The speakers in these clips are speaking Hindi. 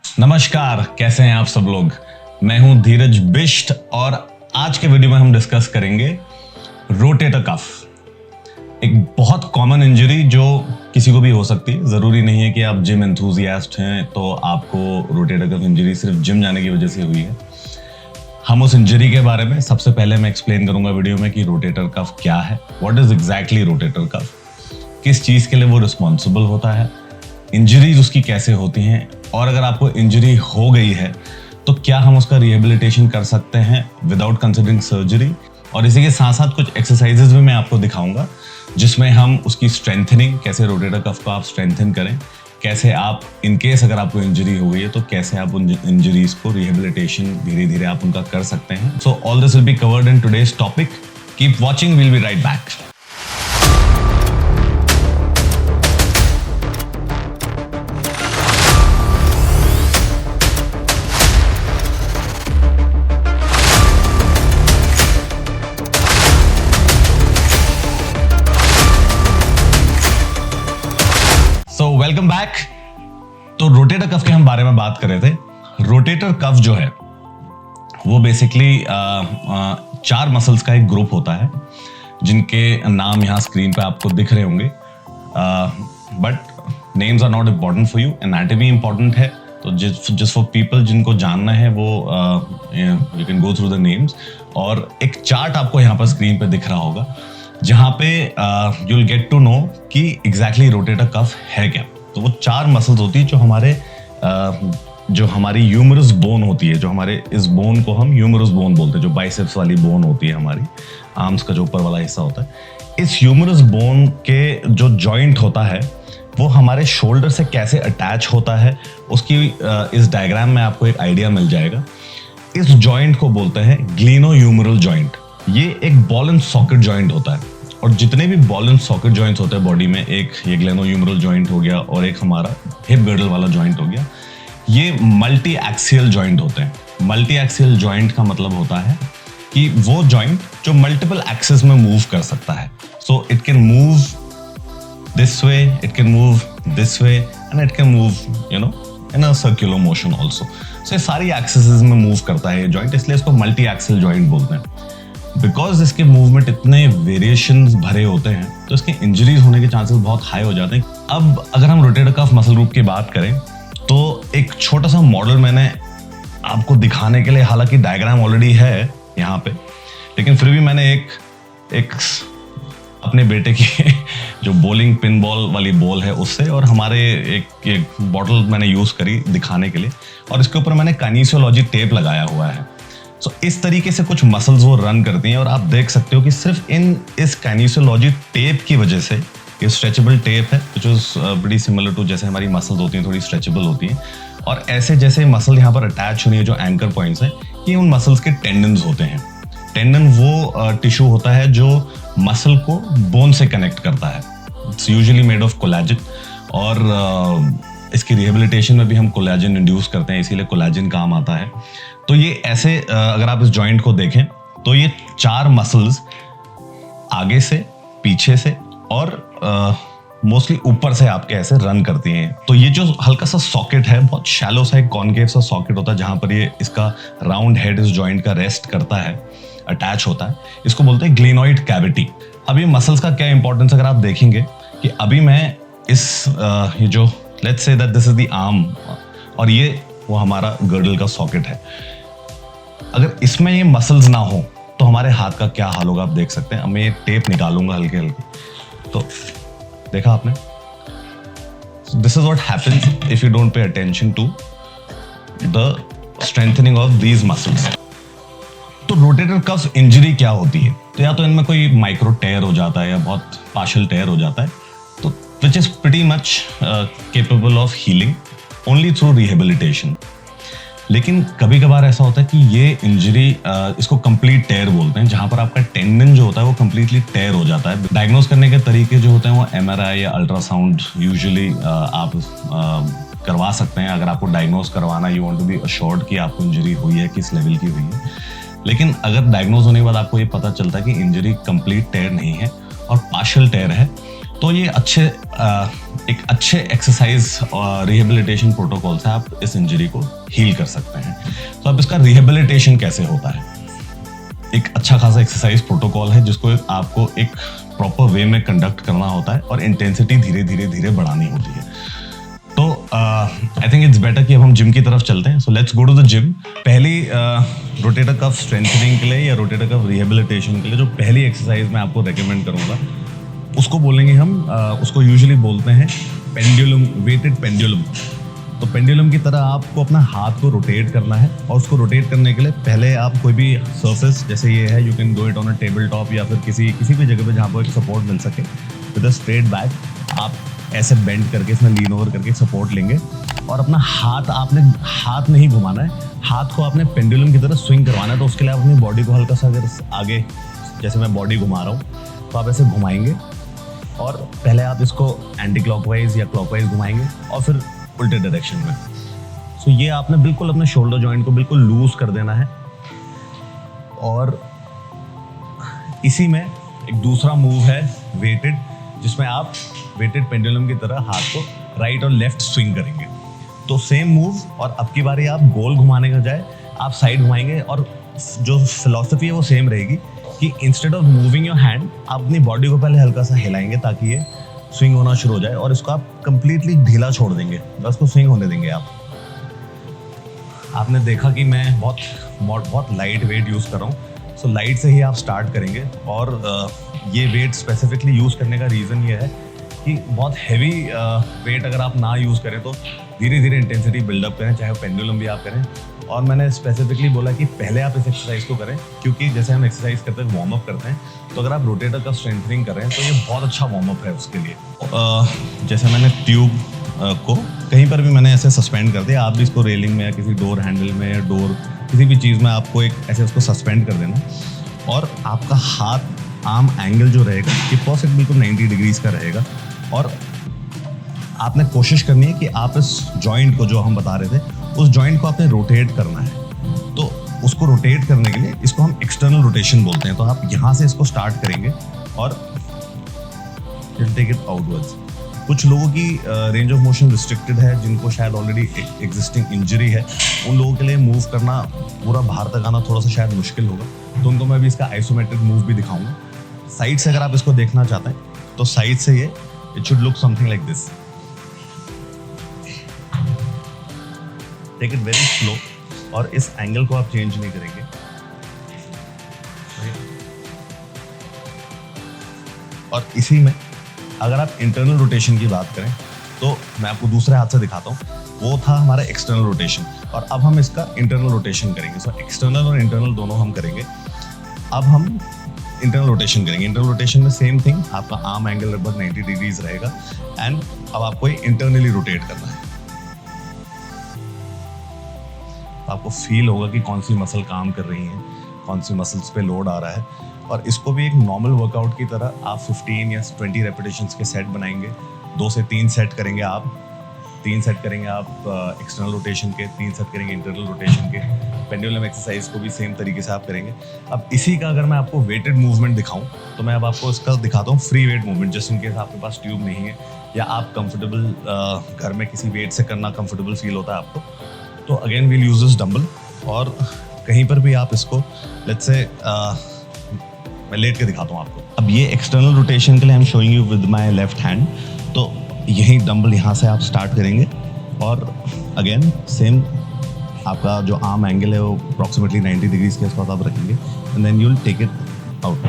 नमस्कार, कैसे हैं आप सब लोग। मैं हूं धीरज बिष्ट और आज के वीडियो में हम डिस्कस करेंगे रोटेटर कफ। एक बहुत कॉमन इंजरी जो किसी को भी हो सकती है। ज़रूरी नहीं है कि आप जिम एंथुजियास्ट हैं तो आपको रोटेटर कफ इंजरी सिर्फ जिम जाने की वजह से हुई है। हम उस इंजरी के बारे में सबसे पहले मैं एक्सप्लेन करूंगा वीडियो में कि रोटेटर कफ क्या है, व्हाट इज एग्जैक्टली रोटेटर कफ, किस चीज़ के लिए वो रिस्पॉन्सिबल होता है, इंजरीज उसकी कैसे होती हैं, और अगर आपको इंजरी हो गई है तो क्या हम उसका रिहेबिलिटेशन कर सकते हैं विदाउट कंसिडरिंग सर्जरी। और इसी के साथ साथ कुछ एक्सरसाइजेज भी मैं आपको दिखाऊंगा जिसमें हम उसकी स्ट्रेंथनिंग, कैसे रोटेटर कफ को आप स्ट्रेंथन करें, कैसे आप इनकेस अगर आपको इंजरी हो गई है तो कैसे आप उन इंजरीज को रिहेबिलिटेशन धीरे धीरे आप उनका कर सकते हैं। So all this will be covered in today's topic. Keep watching, will be right back. Welcome back. तो रोटेटर कफ के हम बारे में बात कर रहे थे। रोटेटर कफ जो है वो बेसिकली 4 मसल्स का एक ग्रुप होता है जिनके नाम यहां स्क्रीन पे आपको दिख रहे होंगे, but names are not important for you. Anatomy important है, तो जस्ट फॉर पीपल जिनको जानना है वो you can go through the names. और एक चार्ट आपको यहाँ पर स्क्रीन पे दिख रहा होगा जहां पे you will get to know कि एग्जैक्टली रोटेटर कफ है क्या। तो वो 4 मसल्स होती है जो हमारी ह्यूमरस बोन होती है, जो हमारे इस बोन को हम ह्यूमरस बोन बोलते हैं, जो बाइसेप्स वाली बोन होती है, हमारी आर्म्स का जो ऊपर वाला हिस्सा होता है। इस ह्यूमरस बोन के जो जॉइंट होता है वो हमारे शोल्डर से कैसे अटैच होता है उसकी इस डायग्राम में आपको एक आइडिया मिल जाएगा। इस जॉइंट को बोलते हैं ग्लिनोह्यूमरल जॉइंट। ये एक बॉल एंड सॉकेट जॉइंट होता है, और जितने भी बॉल एंड सॉकेट जॉइंट्स होते हैं बॉडी में, एक ये ग्लिनोह्यूमरल जॉइंट हो गया और एक हमारा हिप गर्डल वाला जॉइंट हो गया, ये मल्टी एक्सियल जॉइंट होते हैं। मल्टी एक्सियल जॉइंट का मतलब होता है कि वो जॉइंट जो मल्टीपल एक्सिस में मूव कर सकता है। So it can move this way, it can move this way and it can move in a circular motion also. So ये सारी एक्सिस में मूव करता है ये जॉइंट, इसलिए इसको मल्टी एक्सियल जॉइंट बोलते हैं। बिकॉज इसके मूवमेंट इतने वेरिएशंस भरे होते हैं तो इसके इंजरीज होने के चांसेस बहुत हाई हो जाते हैं। अब अगर हम रोटेटर कफ मसल ग्रुप की बात करें तो एक छोटा सा मॉडल मैंने आपको दिखाने के लिए, हालांकि डायग्राम ऑलरेडी है यहाँ पे, लेकिन फिर भी मैंने एक अपने बेटे की जो बॉलिंग पिन बॉल वाली बॉल है उससे और हमारे एक बॉटल मैंने यूज करी दिखाने के लिए, और इसके ऊपर मैंने काइनेसियोलॉजी टेप लगाया हुआ है। सो इस तरीके से कुछ मसल्स वो रन करती हैं, और आप देख सकते हो कि सिर्फ इस काइनेसियोलॉजी टेप की वजह से, ये स्ट्रेचेबल टेप है which is pretty similar to जैसे हमारी मसल्स होती हैं, थोड़ी स्ट्रेचेबल होती हैं, और ऐसे जैसे मसल यहाँ पर अटैच हुई है जो एंकर पॉइंट्स हैं, ये उन मसल्स के टेंडन्स होते हैं। टेंडन वो टिश्यू होता है जो मसल को बोन से कनेक्ट करता है। It's usually made of collagen, और इसकी रिहेबिलिटेशन में भी हम कोलेजन इंड्यूस करते हैं, इसीलिए कोलेजन काम आता है। तो ये ऐसे अगर आप इस जॉइंट को देखें तो ये 4 मसल्स आगे से, पीछे से और मोस्टली ऊपर से आपके ऐसे रन करती हैं। तो ये जो हल्का सा सॉकेट है, बहुत शैलो सा एक कॉनकेव सा सॉकेट होता है जहां पर ये इसका राउंड हेड इस जॉइंट का रेस्ट करता है, अटैच होता है, इसको बोलते हैं ग्लिनोइड कैविटी। अब ये मसल्स का क्या इंपॉर्टेंस अगर आप देखेंगे कि अभी मैं इस ये जो let's say that this is the arm और ये वो हमारा गर्डल का सॉकेट है, अगर इसमें ये मसल्स ना हो तो हमारे हाथ का क्या हाल होगा आप देख सकते हैं। अब मैं ये टेप निकालूंगा हल्के हल्के, तो देखा आपने, this is what happens if you don't pay attention to the strengthening of these muscles. तो रोटेटर कफ इंजरी क्या होती है, तो या तो इनमें कोई माइक्रो टेयर हो जाता है या बहुत पार्शियल टेयर हो जाता है, तो विच is pretty much capable of healing only through rehabilitation. लेकिन कभी कभार ऐसा होता है कि ये इंजरी, इसको कंप्लीट टेयर बोलते हैं, जहां पर आपका टेंडन जो होता है वो कंप्लीटली टेयर हो जाता है। डायग्नोज करने के तरीके जो होते हैं वो एमआरआई या अल्ट्रासाउंड यूजुअली आप करवा सकते हैं, अगर आपको डायग्नोज करवाना, you want to be assured कि आपको इंजरी हुई है, किस लेवल की हुई है। लेकिन अगर डायग्नोज होने के बाद आपको ये पता चलता है कि इंजरी कंप्लीट टेयर नहीं है और पार्शियल टेयर है, तो ये अच्छे एक अच्छे एक्सरसाइज और रिहेबिलिटेशन प्रोटोकॉल से आप इस इंजरी को हील कर सकते हैं। तो अब इसका रिहेबिलिटेशन कैसे होता है? एक अच्छा खासा एक्सरसाइज प्रोटोकॉल है जिसको आपको एक प्रॉपर वे में कंडक्ट करना होता है और इंटेंसिटी धीरे धीरे धीरे बढ़ानी होती है। तो आई थिंक इट्स बेटर कि अब हम जिम की तरफ चलते हैं। So let's go to the gym. पहली रोटेटर कफ स्ट्रेंथनिंग के लिए या रोटेटर कफ रिहेबिलिटेशन के लिए जो पहली एक्सरसाइज मैं आपको रेकमेंड करूँगा उसको बोलेंगे हम, उसको यूजुअली बोलते हैं पेंडुलम, वेटेड पेंडुलम। तो पेंडुलम की तरह आपको अपना हाथ को रोटेट करना है और उसको रोटेट करने के लिए पहले आप कोई भी सरफेस, जैसे ये है, you can go it on a table top या फिर किसी भी जगह पे जहाँ पर एक सपोर्ट मिल सके, विद अ स्ट्रेट बैक आप ऐसे बेंड करके इसमें लीन ओवर करके सपोर्ट लेंगे और अपना हाथ आपने हाथ नहीं घुमाना है, हाथ को आपने पेंडुलम की तरह स्विंग करवाना है। तो उसके लिए आप अपनी बॉडी को हल्का सा अगर आगे, जैसे मैं बॉडी घुमा रहा हूँ, तो आप ऐसे घुमाएंगे और पहले आप इसको एंटी क्लॉकवाइज या क्लॉकवाइज घुमाएंगे और फिर उल्टे डायरेक्शन में। सो ये आपने बिल्कुल अपने शोल्डर जॉइंट को बिल्कुल लूज कर देना है। और इसी में एक दूसरा मूव है वेटेड, जिसमें आप वेटेड पेंडुलम की तरह हाथ को राइट और लेफ्ट स्विंग करेंगे। तो सेम मूव, और अब की बारी आप गोल घुमाने के जाए आप साइड घुमाएंगे। और जो फिलॉसफी है वो सेम रहेगी कि instead of moving your hand, आप अपनी बॉडी को पहले हल्का सा हिलाएंगे ताकि ये स्विंग होना शुरू हो जाए और इसको आप कंप्लीटली ढीला छोड़ देंगे, बस को स्विंग होने देंगे आप। आपने देखा कि मैं बहुत लाइट वेट यूज़ कर रहा हूँ। सो लाइट से ही आप स्टार्ट करेंगे। और ये वेट स्पेसिफिकली यूज़ करने का रीज़न ये है कि बहुत हैवी वेट अगर आप ना यूज़ करें तो धीरे धीरे इंटेंसिटी बिल्डअप करें, चाहे वो पेंडुलम भी आप करें। और मैंने स्पेसिफिकली बोला कि पहले आप इस एक्सरसाइज को करें, क्योंकि जैसे हम एक्सरसाइज करते हैं वार्म अप करते हैं, तो अगर आप रोटेटर का स्ट्रेंथनिंग कर रहे हैं तो ये बहुत अच्छा वार्म अप है उसके लिए। जैसे मैंने ट्यूब को कहीं पर भी मैंने ऐसे सस्पेंड कर दिया, आप भी इसको रेलिंग में या किसी डोर हैंडल में या डोर किसी भी चीज़ में आपको एक ऐसे उसको सस्पेंड कर देना। और आपका हाथ आर्म एंगल जो रहेगा ये परफेक्ट बिल्कुल 90 डिग्रीज का रहेगा। और आपने कोशिश करनी है कि आप इस जॉइंट को, जो हम बता रहे थे, उस जॉइंट को आपने रोटेट करना है। तो उसको रोटेट करने के लिए इसको हम एक्सटर्नल रोटेशन बोलते हैं। तो आप यहाँ से इसको स्टार्ट करेंगे और टेक इट आउटवर्ड्स। कुछ लोगों की रेंज ऑफ मोशन रिस्ट्रिक्टेड है, जिनको शायद ऑलरेडी एग्जिस्टिंग इंजरी है, उन लोगों के लिए मूव करना, पूरा बाहर तक आना थोड़ा सा शायद मुश्किल होगा। तो उनको मैं भी इसका आइसोमेट्रिक मूव भी दिखाऊंगा। साइड से अगर आप इसको देखना चाहते हैं तो साइड से ये it should look something like this. Take it very slow और इस एंगल को आप चेंज नहीं करेंगे। और इसी में अगर आप इंटरनल रोटेशन की बात करें तो मैं आपको दूसरे हाथ से दिखाता हूँ, वो था हमारा एक्सटर्नल रोटेशन। और अब हम इसका इंटरनल रोटेशन करेंगे। सो एक्सटर्नल और इंटरनल दोनों हम करेंगे। अब हम इंटरनल रोटेशन करेंगे। इंटरनल रोटेशन में सेम थिंग, आपका आर्म एंगल लगभग 90 डिग्रीज रहेगा। एंड अब आपको इंटरनली रोटेट करना है। आपको फील होगा कि कौन सी मसल काम कर रही है, कौन सी मसल्स पे लोड आ रहा है। और इसको भी एक नॉर्मल वर्कआउट की तरह आप 15 या 20 रेपिटेशंस के सेट बनाएंगे। 2 से 3 सेट करेंगे आप, 3 सेट करेंगे आप एक्सटर्नल रोटेशन के, 3 सेट करेंगे इंटरनल रोटेशन के। पेंडुलम एक्सरसाइज को भी सेम तरीके से आप करेंगे। अब इसी का अगर मैं आपको वेटेड मूवमेंट दिखाऊं तो मैं अब आपको इसका दिखाता हूँ free weight movement, just in case आपके पास ट्यूब नहीं है या आप कंफर्टेबल घर में किसी वेट से करना कंफर्टेबल फील होता है आपको। तो again we'll use this dumbbell. और कहीं पर भी आप इसको, लेट्स से मैं लेट के दिखाता हूँ आपको। अब ये एक्सटर्नल रोटेशन के लिए I am showing you with my left hand. तो यही डंबल यहाँ से आप स्टार्ट करेंगे और अगेन सेम आपका जो आर्म एंगल है वो अप्रॉक्सीमेटली 90 डिग्रीज के आसपास आप रखेंगे। And then you will take it out.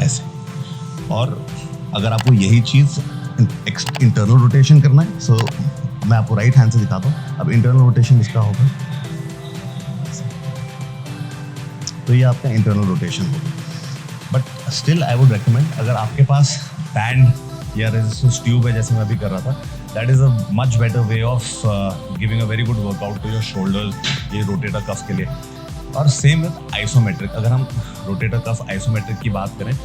ऐसे। और अगर आपको यही चीज़ इंटरनल रोटेशन करना है, सो मैं आपको राइट हैंड से दिखाता हूँ। अब इंटरनल रोटेशन इसका होगा, तो ये आपका इंटरनल रोटेशन होगा। But still I would recommend, अगर आपके पास बैंड या रेजिस्टेंस ट्यूब है जैसे मैं अभी कर रहा था, that is a much better way of giving a very good workout to your shoulders, ये रोटेटर कफ के लिए। और सेम विद आइसोमेट्रिक। अगर हम रोटेटर कफ आइसोमेट्रिक की बात करें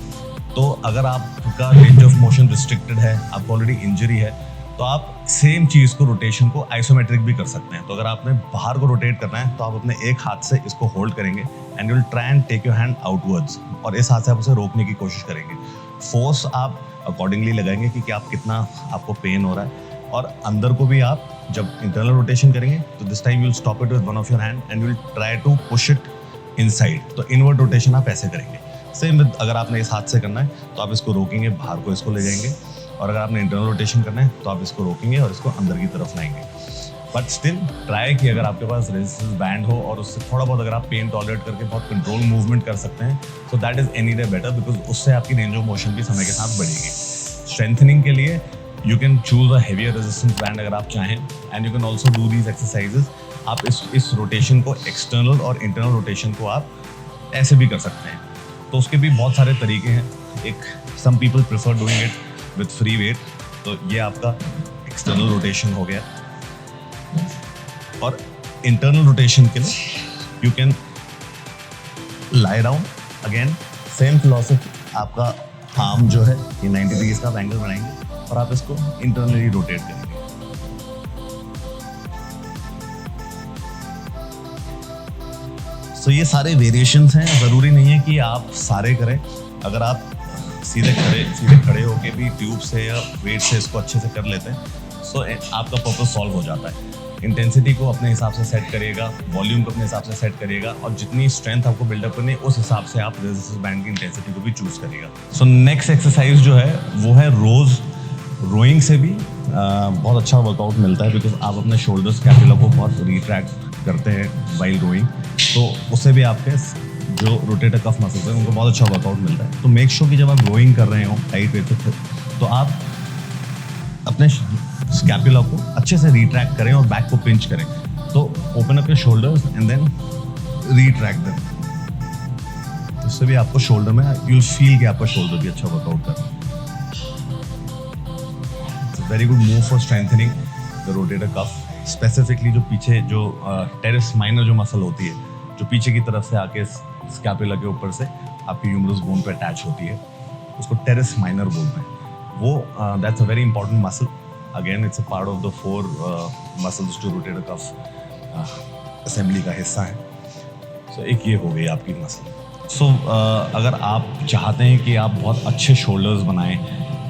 तो अगर आपका रेंज ऑफ मोशन रिस्ट्रिक्टेड है, आपको ऑलरेडी इंजरी है, तो आप सेम चीज़ को रोटेशन को आइसोमेट्रिक भी कर सकते हैं। तो अगर आपने बाहर को रोटेट करना है तो आप अपने एक हाथ से इसको होल्ड करेंगे and you will try and take your hand outwards, और इस हाथ से आप उसे रोकने की कोशिश करेंगे। फोर्स आप अकॉर्डिंगली लगाएंगे कि आप कितना आपको पेन हो रहा है। और अंदर को भी आप जब इंटरनल रोटेशन करेंगे तो this time you will stop it with one of your hand and you will try to push it inside. तो इनवर्ड रोटेशन आप ऐसे करेंगे। सेम विद अगर आपने इस हाथ से करना है तो आप इसको रोकेंगे, बाहर को इसको ले जाएंगे, और अगर आपने इंटरनल रोटेशन करना है तो आप इसको रोकेंगे और इसको अंदर की तरफ लाएंगे। बट स्टिल ट्राई कि अगर आपके पास रेजिस्टेंस बैंड हो और उससे थोड़ा बहुत अगर आप पेन टॉलरेट करके बहुत कंट्रोल मूवमेंट कर सकते हैं so that is any day better, because उससे आपकी रेंज ऑफ मोशन भी समय के साथ बढ़ेगी। स्ट्रेंथनिंग के लिए you can choose a heavier resistance band अगर आप चाहें, and you can also do these exercises. आप इस रोटेशन को, एक्सटर्नल और इंटरनल रोटेशन को आप ऐसे भी कर सकते हैं। तो उसके भी बहुत सारे तरीके हैं। एक some people prefer doing it with free weight, तो ये आपका एक्सटर्नल रोटेशन हो गया। और इंटरनल रोटेशन के लिए you can lie down, again same philosophy. आपका आर्म जो है ये 90 डिग्री का एंगल बनाएंगे और आप इसको इंटरनली रोटेट करेंगे। सो ये सारे वेरिएशंस हैं, ज़रूरी नहीं है कि आप सारे करें। अगर आप सीधे खड़े होके भी ट्यूब से या वेट से इसको अच्छे से कर लेते हैं सो आपका पर्पस सॉल्व हो जाता है। इंटेंसिटी को अपने हिसाब से सेट करिएगा, वॉल्यूम को अपने हिसाब से सेट करिएगा, और जितनी स्ट्रेंथ आपको बिल्डअप करनी है उस हिसाब से आप रेजिस्टेंस बैंड की इंटेंसिटी को भी चूज करिएगा। सो नेक्स्ट एक्सरसाइज जो है वो है रोज। रोइंग से भी बहुत अच्छा वर्कआउट मिलता है, बिकॉज आप अपने शोल्डर स्कैपुला को बहुत रिट्रैक्ट करते हैं वाइल रोइंग, तो उससे भी आपके जो रोटेटर कफ मसल्स हैं उनको बहुत अच्छा वर्कआउट मिलता है। तो मेक श्योर कि जब आप रोइंग कर रहे हो टाइट वेट से तो आप अपने स्कैपुला को अच्छे से रिट्रैक्ट करें और बैक को पिंच करें। तो open up your shoulders and then retract them. तो इससे भी आपको शोल्डर में यू विल फील कि आपका शोल्डर भी अच्छा वर्कआउट कर रहा है। It's a very good move for strengthening the rotator cuff, specifically जो पीछे जो टेरेस माइनर जो मसल होती है, जो पीछे की तरफ से आके स्कैपुला के ऊपर से आपकी ह्यूमरस बोन पे अटैच होती है, उसको टेरेस माइनर बोलते हैं। वो that's a very important muscle. Again it's a part of the 4 muscles जो रोटेटर कफ असेंबली का हिस्सा है। सो एक ये हो गई आपकी मसल। सो अगर आप चाहते हैं कि आप बहुत अच्छे शोल्डर्स बनाएं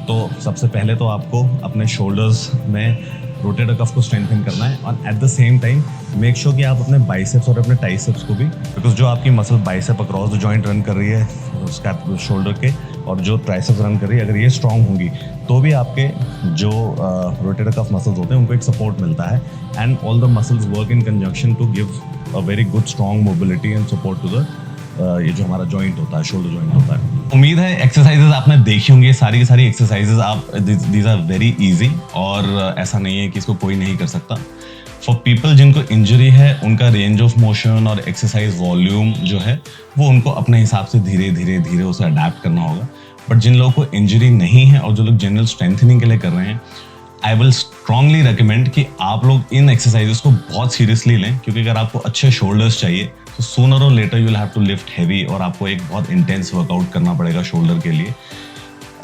तो सबसे पहले तो आपको अपने शोल्डर्स में रोटेटर कफ को स्ट्रेंथन करना है, और at the same time make sure कि आप अपने बाइसेप्स और अपने ट्राइसेप्स को भी, बिकॉज जो आपकी muscle bicep across the joint run कर रही है उसका शोल्डर के, और जो ट्राइसेप्स रन कर रही है, अगर ये स्ट्रांग होंगी तो भी आपके जो रोटेटर कफ मसल्स होते हैं उनको एक सपोर्ट मिलता है। And all the muscles work in conjunction to give a very good strong mobility and support to the ये जो हमारा जॉइंट होता है, शोल्डर जॉइंट होता है। उम्मीद है एक्सरसाइजेज आपने देखी होंगी, सारी की सारी एक्सरसाइजेज आप दीज आर वेरी इजी, और ऐसा नहीं है कि इसको कोई नहीं कर सकता। फॉर पीपल जिनको इंजरी है उनका रेंज ऑफ मोशन और एक्सरसाइज वॉल्यूम जो है वो उनको अपने हिसाब से धीरे धीरे उसे अडेप्ट करना होगा। बट जिन लोगों को इंजरी नहीं है और जो लोग जनरल स्ट्रेंथनिंग के लिए कर रहे हैं, आई विल स्ट्रांगली रिकमेंड कि आप लोग इन एक्सरसाइजेस को बहुत सीरियसली लें, क्योंकि अगर आपको अच्छे शोल्डर्स चाहिए तो सूनर और later you will have to lift heavy, और आपको एक बहुत इंटेंस वर्कआउट करना पड़ेगा शोल्डर के लिए।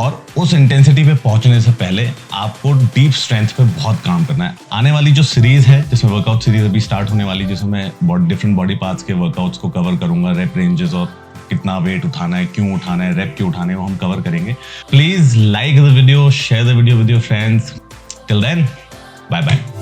और उस इंटेंसिटी पे पहुंचने से पहले आपको डीप स्ट्रेंथ पे बहुत काम करना है। आने वाली जो सीरीज है, जिसमें वर्कआउट सीरीज अभी स्टार्ट होने वाली, जिसमें मैं डिफरेंट बॉडी पार्ट्स के वर्कआउट्स को कवर करूंगा, रेप रेंजेस और कितना वेट उठाना है, क्यों उठाना है, रेप क्यों उठाने हैं, वो हम कवर करेंगे। Please like the video, share the video with your friends. Till then, bye bye.